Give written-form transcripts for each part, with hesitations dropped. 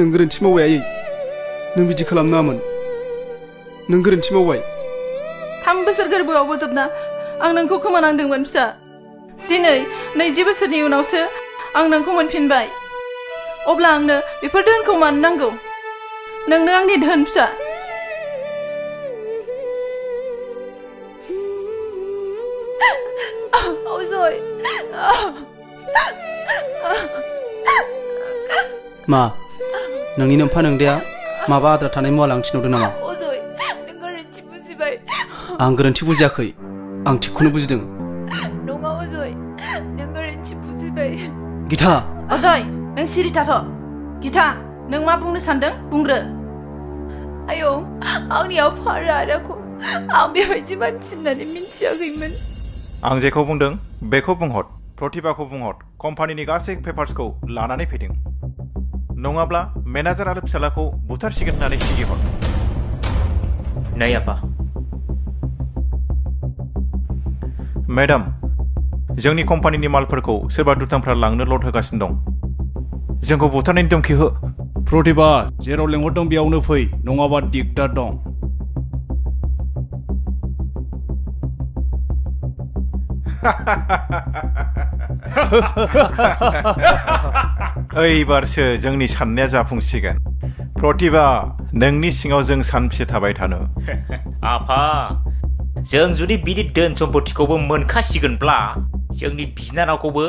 नों गोरोन्थि मावबाय आयै नों बिदि खालामनाङामोन नों गोरोन्थि मावबाय 3 बोसोर गोरबोआव बोजबना आं नोंखौ खोमानांदोंमोन फिसा दिनै 20 बोसोरनि उनावसो आं नोंखौ मोनफिनबाय अब्ला आंनो बेफोर धोनखौ मानो नांगौ नोंनो आंनि धोन फिसा अजय मा नोंनि नोम्फा नोंदाया माबा आद्रा थानाय मुवा लांनो थिनहरदों नामा अजय नों गोरोन्थि बुजिबाय आं गोरोन्थि बुजियाखै आं थिगखौनो बुजिदों नङा अजय नों गोरोन्थि बुजिबाय गिता अजय नों सिरि थाथ' गिता नों मा बुंनो सानदों बुंग्रो आयौ आंनि आफा आरो आदाखौ आं बेबायदि मानसि होननानै मिन्थियाखैमोन आं जेखौ बुंदों बेखौ बुंहर प्रतिभाखौ बुंहर कम्पानिनि गासै पेपार्सखौ लानानै फैदों नङाब्ला मेनेजार आरो फिसालाखौ बुथारसिगोन होननानै सिगिहर नै आफा मेडाम जोंनि कम्पानिनि मालफोरखौ सोरबा दुथांफ्रा लांनो लड होगासिनो दं जोंखौ बुथारनायनि धमखि हो प्रतिभा जेराव लेंहरदों बेयावनो फै नङाबा दिगदार दं ओइबारसो जोंनि साननाया जाफुंसिगोन प्रतिभा नोंनि सिङाव जों सानबेसे थाबाय थानो आफा जों जुदि बिनि धोन सम्पतिखौबो मोनखासिगोनब्ला जोंनि बिनानावखौबो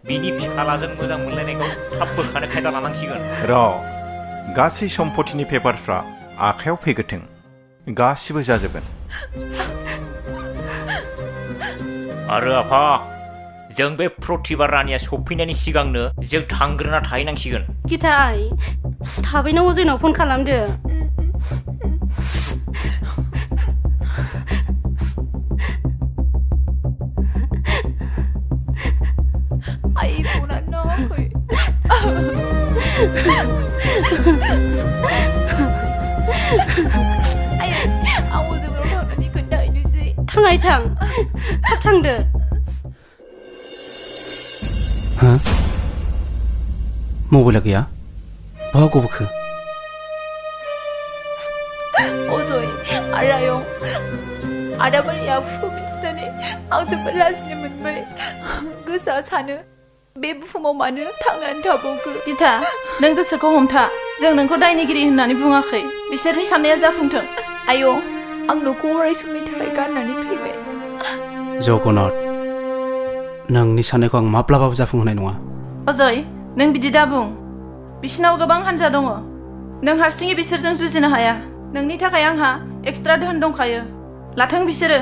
बिनि फिसालाजों मोजां मोनलायनायखौ थाब बोखानो खायदा लानांसिगोन र' गासै सम्पतिनि पेपारफ्रा आखायाव फैगोथों गासिबो जाजोबगोन आरो आफा जों बे प्रतिभा रानिया सफैनायनि सिगांनो जों थांग्रोना थाहैनांसिगोन गिता आइ थाबैनो अजयनाव फन खालामदो आइ फनानो नाङाखै आं अजयनाव थांनानै खोन्थाहैनोसै थांनाय थां थाब थांदो हा मबाइला गैया बहा गबोखो अजय आरो आयं आदाबानि आखुखौ मिथिनानै आं जोबोद लाजिनो मोनबाय गोसोआ सानो बे बुहुमाव मानो थांनानै थाबावखो गिता नों गोसोखौ हमथा जों नोंखौ दायनिगिरि होननानै बुङाखै बिसोरनि साननाया जाफुंथों आय' आं न'खौ अराय समनि थाखाय गारनानै फैबाय जगन्नाथ नोंनि साननायखौ आं माब्लाबाबो जाफुंहोनाय नङा अजय नों बिदि दा बुं बिसिनाव गोबां हान्जा दङ नों हारसिङै बिसोरजों जुजिनो हाया नोंनि थाखाय आंहा एक्सट्रा धोन दंखायो लाथों बिसोरो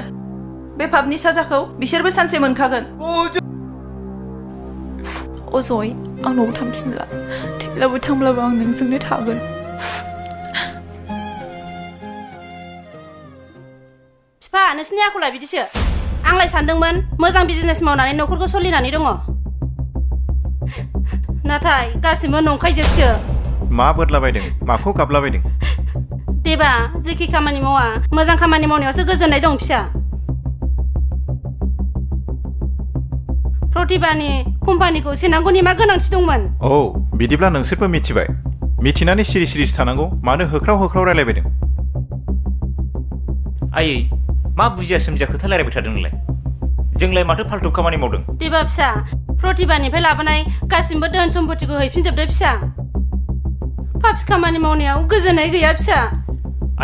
बे पापनि साजाखौ बिसोरबो सानसे मोनखागोन अजय आं न'आव थांफिनला थैब्लाबो थांब्लाबो आं नोंजोंनो थागोन बिफा नोंसिनि आखला बिदिसो आंलाय सानदोंमोन मोजां बिजनेस मावनानै न'खरखौ सोलिनानै दङ नाथाय गासिबो नंखायजोबसो मा बोदलाबायदों माखौ गाबलाबायदों देबा जेखि खामानि मावा मोजां खामानि मावनायावसो गोजोननाय दं फिसा प्रतिभानि कम्पानिखौ सेनांगौनि मा गोनांथि दंमोन औ बिदिब्ला नोंसोरबो मिथिबाय मिथिनानै सिरि सिरिसो थानांगौ मानो होख्राव होख्राव रायलायबायदों आयै मा बुजिया सोमजिया खोथा रायलायबाय थादों नोंलाय जोंलाय माथो फाल्थु खामानि मावदों देबा फिसा प्रतिभानिफ्राय लाबोनाय गासिबो धोन सम्पतिखौ हैफिनजोबदो फिसा पाप्स खामानि मावनायाव गोजोननाय गैया फिसा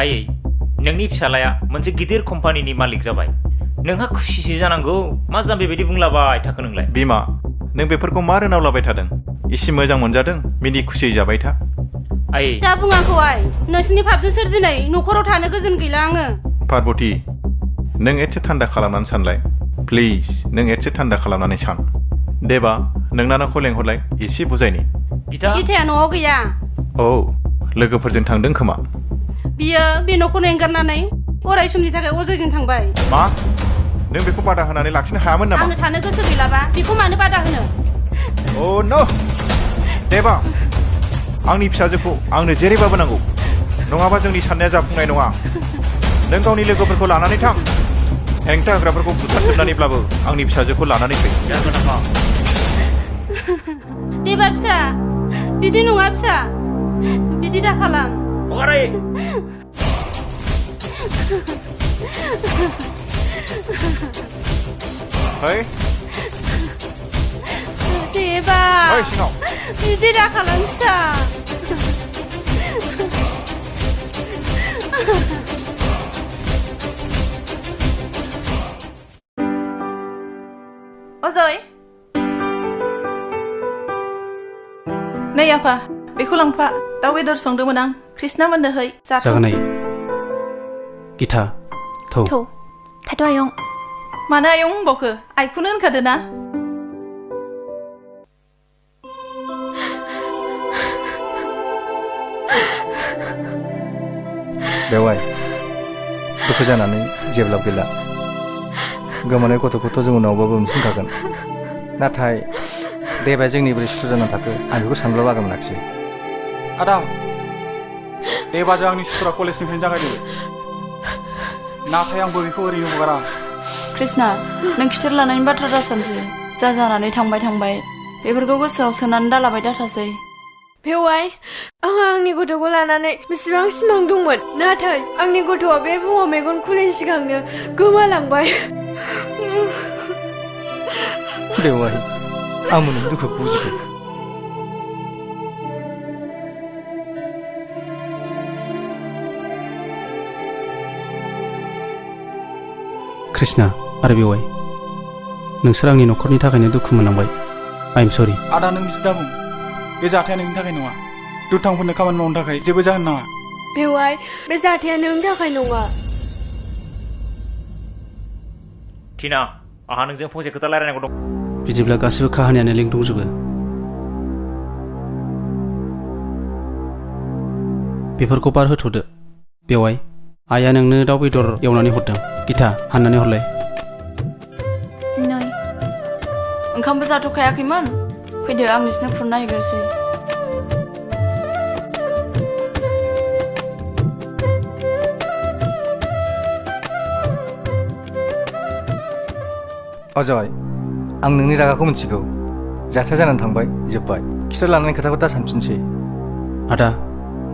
आयै नोंनि फिसालाया मोनसे गिदिर कम्पानिनि मालिक जाबाय नोंहा खुसिसो जानांगौ मा जाम्बि बायदि बुंलाबाय थाखो नोंलाय बिमा नों बेफोरखौ मा रोनावलाबाय थादों इसे मोजां मोनजादों मिनि खुसियै जाबाय था आयै दा बुं आंखौ आइ नोंसिनि पापजों सोरजिनाय न'खराव थानो गोजोन गैला आङो पार्बती नों एसे थान्दा खालामनानै सानलाय प्लिज नों एसे थान्दा खालामनानै सान देबा नोंनानाखौ लेंहरलाय एसे बुजायनि गिताया न'आव गैया औ लोगोफोरजों थांदों खोमा बियो बे न'खौनो एंगारनानै अराय समनि थाखाय अजयजों थांबाय मा नों बेखौ बादा होनानै लाखिनो हायामोन नामा आंनो थानो गोसो गैलाबा बेखौ मानो बादा होनो अ नो देबा आंनि फिसाजोखौ आंनो जेरैबाबो नांगौ नङाबा जोंनि साननाया जाफुंनाय नङा नों गावनि लोगोफोरखौ लानानै थां हेंथा होग्राफोरखौ बुथारजोबनानैब्लाबो आंनि फिसाजोखौ लानानै फै देबा फिसा बिदि नङा फिसा बिदि दा खालाम हगारै Hei, देबा hei सिङाव बिदि दा खालाम फिसा अजय नै आफा बेखौ लांफा दाउ बेदर संदोंमोन आं कृष्णा मोननोहै जागोन आयै गिथा थौ थौ थाथ' आयं मानो आयं होनबावखो आइखौनो होनखादो ना बेवाय दुखु जानानै जेब्लाबो गैला गोमानाय गथ'खौथ' जों उनावबाबो मोनफिनखागोन नाथाय देबाया जोंनि बोरै सुथुर जानानै थाखो आं बेखौ सानब्लाबो आगाम मोनाखिसै आदा देबाजों आंनि सुथुरा कलेजनिफ्रायनो जागायदों नाथाय आंबो बेखौ ओरैनो हगारा कृष्णा नों खिथेर लानायनि बाथ्रा दासानसै जा जानानै थांबाय बेफोरखौ गोसोआव सोनानै दालाबाय दाथासै बेवाय आंहा आंनि गथ'खौ लानानै बेसेबां सिमां दंमोन नाथाय आंनि गथ'आ बे फुङाव मेगन खुलिनि सिगांनो गोमालांबाय बेवाय आं मोननि दुखुखौ बुजिगौ कृष्णा आरो बेवाय नोंसोर आंनि न'खरनि थाखायनो दुखु मोनलांबाय आइ एम सरि आदा नों बिदि दाबुं बे जाथाया नोंनि थाखाय नङा दुथांफोरनो खामानि मावनो थाखाय जेबो जाहोन नाङा बेवाय बे जाथाया नोंनि थाखाय नङा टिना आंहा नोंजों फंसे खोथा रायलायनांगौ दं बिदिब्ला गासिबो काहानियानो लिंक दंजोबो बेफोरखौ बार होथ'दो बेवाय आइया नोंनो दाउ बेदर एवनानै हरदों गिथा हाननानै हरलाय नै ओंखामबो जाथ'खायाखैमोन फैदो आं नोंसिनो खुरना हैग्रोसै अजय आं नोंनि रागाखौ मिथिगौ जाथाया जानानै थांबाय जोब्बाय खिथेर लानानै खोथाखौ दा सानफिनसै आदा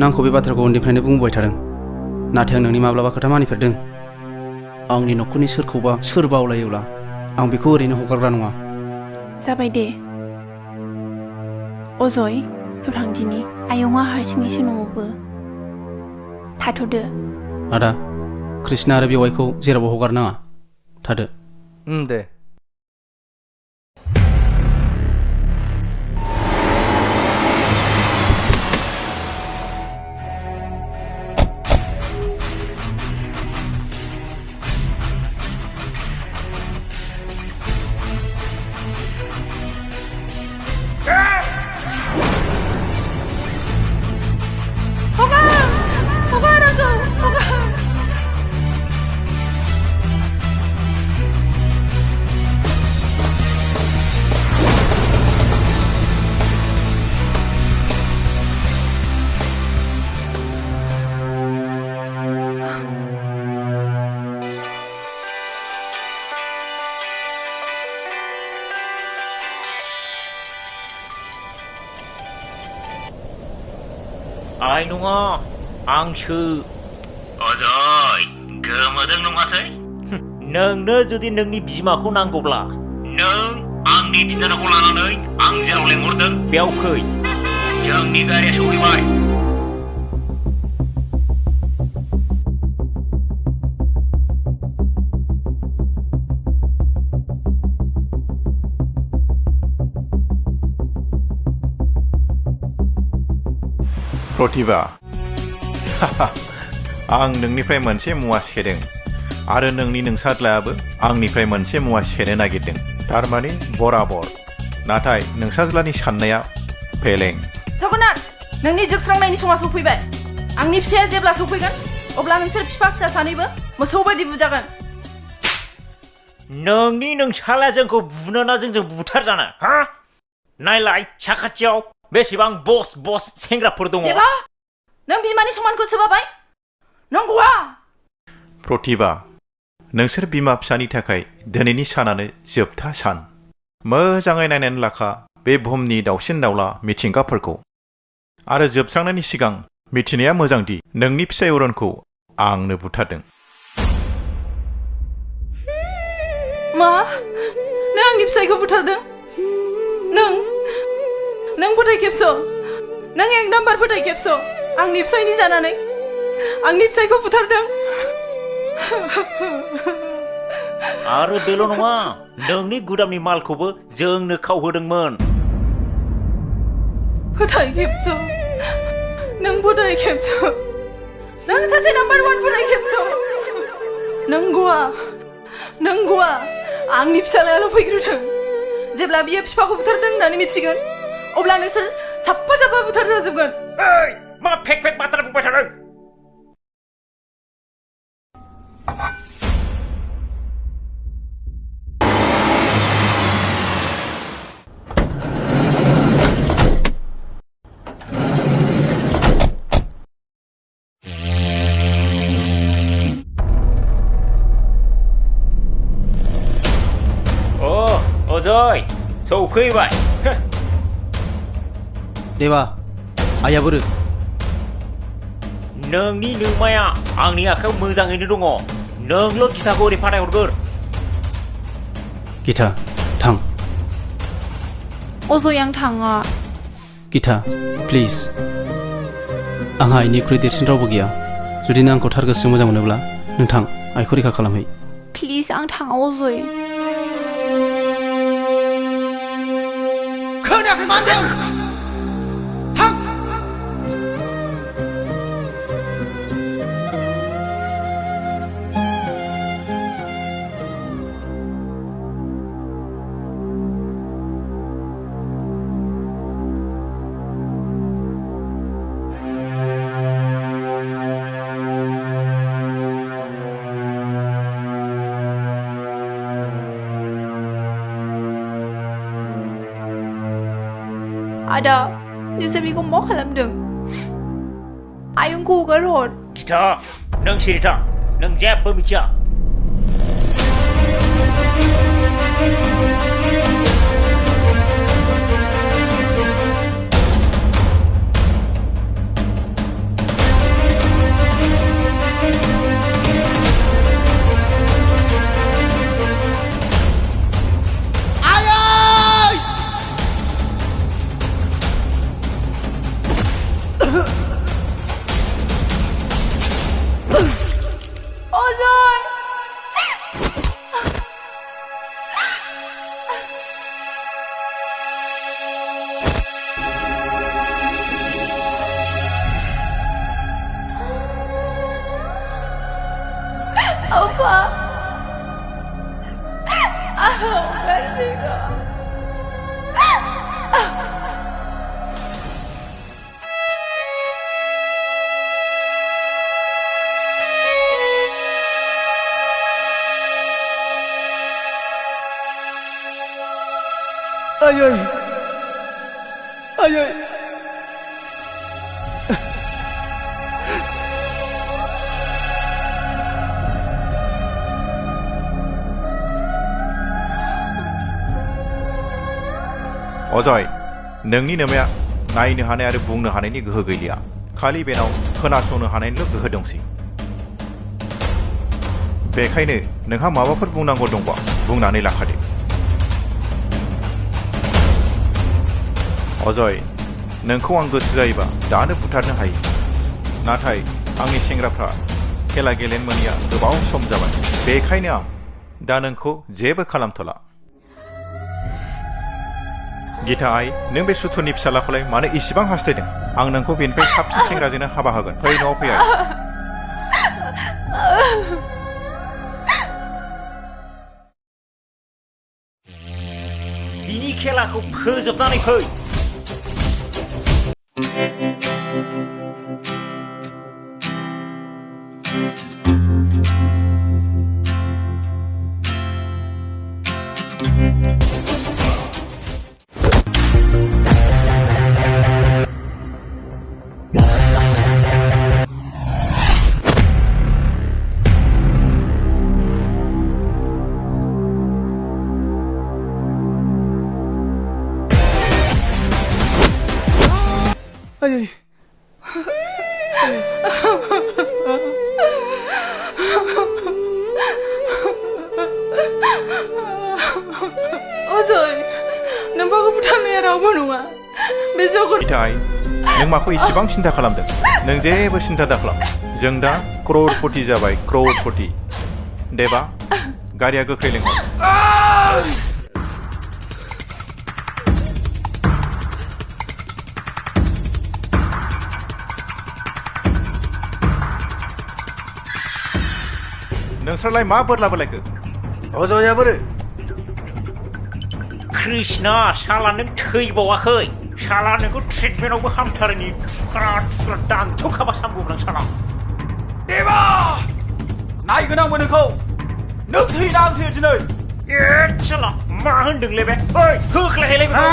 आंखौ बे बाथ्राखौ उन्दैनिफ्रायनो बुंबाय थादों नाथाय आं नोंनि माब्लाबा खोथा मानिफेरदों आंनि न'खरनि सोरखौबा सोर बावलायोब्ला आं बेखौ ओरैनो हगारग्रा नङा जाबाय दे अजय थांदिनि आयंआ हारसिङैसो न'आवबो थाथ'दो आदा कृष्णा आरो बेवाइखौ जेरावबो हगारनाङा थादो दे आइ नङा आंसो अजय गोमोदों नङासै नोंनो जुदि नोंनि बिमाखौ नांगौब्ला नों आंनि बिनानावखौ लानानै आं जेराव लेंहरदों बेयाव फै जोंनि गारिया सफैबाय प्रतिभा आं नोंनिफ्राय मोनसे मुवा सेदों आरो नोंनि नोंसाज्लायाबो आंनिफ्राय मोनसे मुवा सेनो नागिरदों थारमाने बराबर नाथाय नोंसाज्लानि साननाया फेलें जगन्नाथ नोंनि जोबस्रांनायनि समा सफैबाय आंनि फिसाया जेब्ला सफैगोन अब्ला नोंसोर बिफा फिसा सानैबो मोसौ बायदि बुजागोन नोंनि नोंसाला जोंखौ बुनो ना जोंजों बुथारजानो हा नायलाय साखाथियाव बेसेबां बस सेंग्राफोर दङ देबा नों बिमानि समानखौ सोबाबाय नंगौआ प्रतिभा नोंसोर बिमा फिसानि थाखाय दिनैनि सानानो जोबथा सान मोजाङै नायनानै लाखा बे बुहुमनि दाउसिन दाउला मिथिंगाफोरखौ आरो जोबस्रांनायनि सिगां मिथिनाया मोजांदि नोंनि फिसाय अरनखौ आंनो बुथारदों। मा? नों आंनि फिसायखौ बुथारदों? नों फोथायखेबस'। नों एक नाम्बार फोथायखेबस'। आंनि फिसायनि जानानै आंनि फिसायखौ बुथारदों। आरो बेल' नङा, नोंनि गुदामनि मालखौबो जोंनो खावहोदोंमोन। फोथायखेबस'। नों फोथायखेबस'। नों सासे नाम्बार 1 फोथायखेबस'। नंगौआ आंनि फिसालायाल' फैग्रोथों। जेब्ला बियो बिफाखौ बुथारदों होननानै मिथिगोन अब्ला नोंसोर साफा बुथार जाजोबगोन। मा फेक बाथ्रा बुंबाय थादों? अजय, सौफैबाय। देबा, आइया बोरो? नोंनि नोमाया आंनि आखायाव मोजाङैनो दङ। नोंल' गिताखौ ओरै फाथायहरगोर। गिता, थां। अजय, आं थाङा। गिता, प्लिज। आंहा आइनिख्रुइ देरसिन रावबो गैया। जुदि नों आंखौ थार गोसोजों मोजां मोनोब्ला नों थां, आइखौ रैखा खालामहै। प्लिज, आं थाङा अजय। खोनायाखै मा होनदों? थां। आदा, नोंसोर बेखौ मा खालामदों? आयंखौ हगार हर। गिता, नों सिरि था। नों जेबो मिथिया। Apa? Bukan Vega. Ayah. Ayah. Ajay, नोंनि नोमाया नायनो हानाय आरो बुंनो हानायनि गोहो गैलिया। खालि बेनाव खोनासंनो हानायनिल' गोहो दंसै। बेखायनो नोंहा माबाफोर बुंनांगौ दंबा बुंनानै लाखादो। अजय, नोंखौ आं गोसो जायोबा दानो बुथारनो हायो। नाथाय आंनि सेंग्राफ्रा खेला गेलेनो मोनैया गोबाव सम जाबाय। बेखायनो आं दा नोंखौ जेबो खालामथ'ला। गिता आइ, नों बे सुथुरनि फिसालाखौलाय मानो इसिबां हास्थायदों? आं नोंखौ बेनिफ्राय साबसिन सेंग्राजोंनो हाबा होगोन। फै न'आव फै आइ। बिनि खेलाखौ फोजोबनानै फै। Ayah. अजय नोंबाखौ बुथारनाया रावबो नङा बे जगत इथाय नों माखौ इसिबां सिन्था खालामदों नों जेबो सिन्था दाखालाम जों दा क्रौरपति जाबाय क्रौरपति देबा गारिया गोख्रै लेंहर नोंस्रालाय मा बोरला बोलायखो अजया बोरो कृष्णा साला नों थैबावाखै साला नोंखौ ट्रिटमेन्टआवबो हामथारनि थुख्रा थुख्रा दानथ'खाबा सामगौब्रां साला देबा नायगोन आंबो नोंखौ नों थैना आं थैयो दिनै साला मा होनदोंलै बे ओइ होख्लायहैलाय बेखौ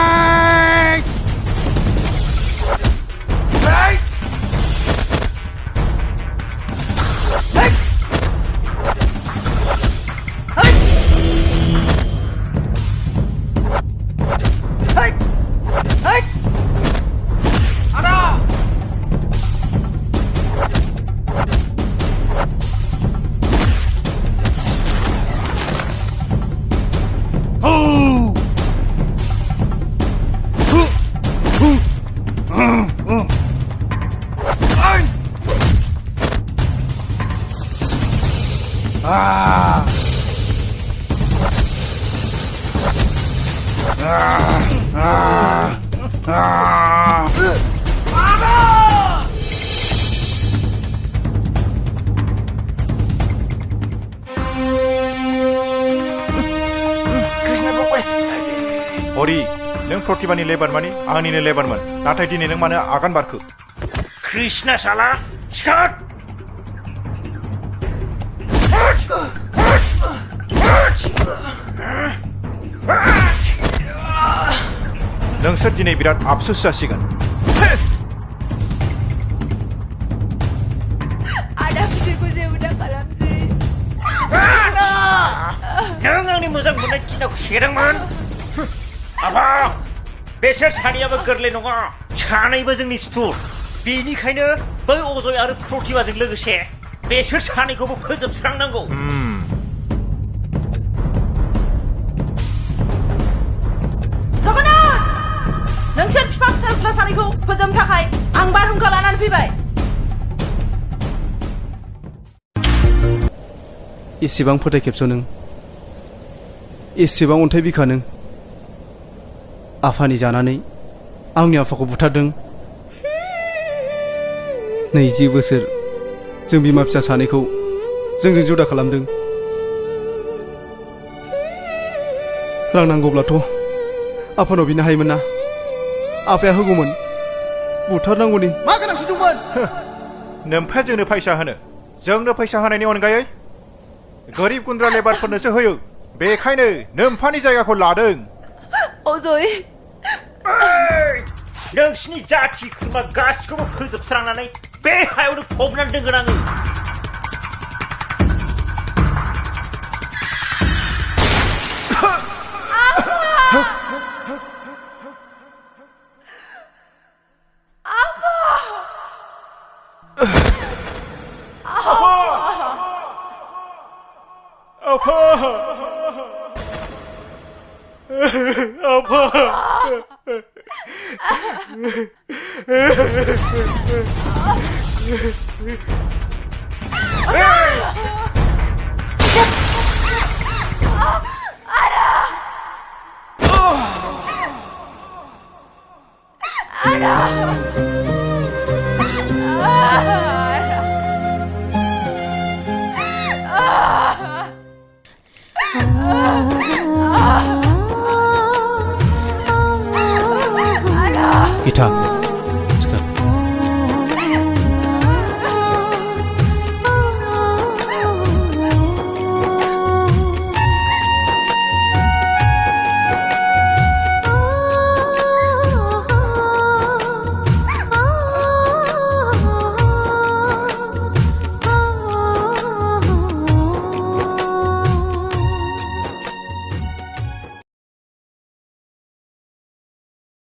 हरि नों प्रतिभानि लेबारमानि आंनिनो लेबारमोन नाथाय दिनै नों मानो आगान बारखो कृष्णा साला सिखार नोंसोर दिनै बिराद आफसोस जासिगोन आदा बिसोरखौ जेबो दा खालामसै नों आंनि मोजां मोननाय दिनाव सेदोंमोन आफा बेसोर सानैयाबो गोरलै नङा सानैबो जोंनि सुथुर बेनिखायनो बै अजय आरो प्रतिभाजों लोगोसे बेसोर सानैखौबो फोजोबस्रांनांगौ जगन्नाथ नोंसोर बिफा फिसाज्ला सानैखौ फोजोबनो थाखाय आं बारहुंखा लानानै फैबाय एसेबां फोथायखेबस' नों एसेबां अन्थाइ बिखा नों आफानि जानानै आंनि आफाखौ बुथारदों 20 बोसोर जों बिमा फिसा सानैखौ जोंजों जुदा खालामदों रां नांगौब्लाथ' आफानाव बिनो हायोमोन ना आफाया होगौमोन बुथारनांगौनि मा गोनांथि दंमोन नोमफा जोंनो फैसा होनो जोंनो फैसा होनायनि अनगायै गरिब गुन्द्रा लेबारफोरनोसो होयो बेखायनो नोमफानि जायगाखौ लादों अजय नोंसिनि जाथि खुरमा गासिखौबो फोजोबस्रांनानै बे हायावनो फबनानै दोनगोन आङो Ada!